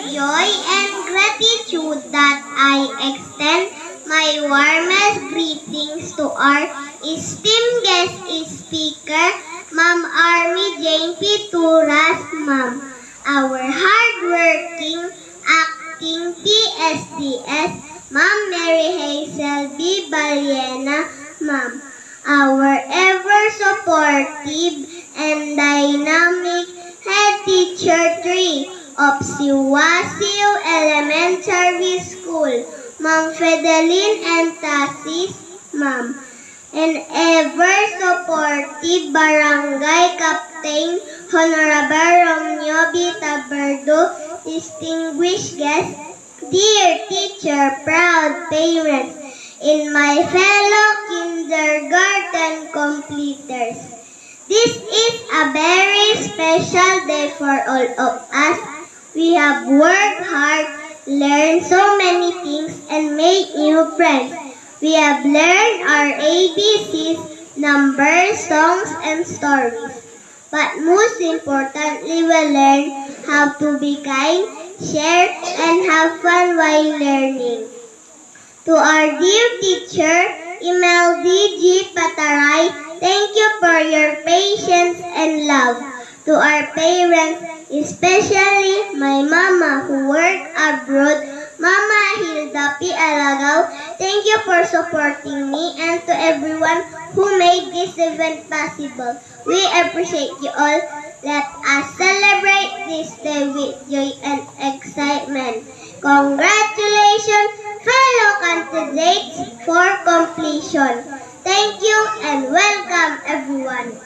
joy and gratitude that I extend my warmest greetings to our esteemed guest speaker, Ma'am Army Jane Pituras, Ma'am. Our hardworking acting PSDS, Ma'am Mary Hazel B. Baliena, Ma'am. Our ever-supportive and dynamic head teacher 3 of Siwasiw Elementary School, Ma'am Fedeline and Tassis, Ma'am. And ever-supportive Barangay Captain Honorable Romeo B. Taberdo, distinguished guests, dear teacher, proud parents, and my fellow kindergarten completers. This is a very special day for all of us. We have worked hard, learned so many things, and made new friends. We have learned our ABCs, numbers, songs, and stories. But most importantly, we learn how to be kind, share, and have fun while learning. To our dear teacher, Imelda G. Pataray, thank you for your patience and love. To our parents, especially my mama who worked abroad, Mama Hilda P. Alagaw, thank you for supporting me, and to everyone who made this event possible. We appreciate you all. Let us celebrate this day with joy and excitement. Congratulations, fellow candidates, for completion. Thank you and welcome, everyone.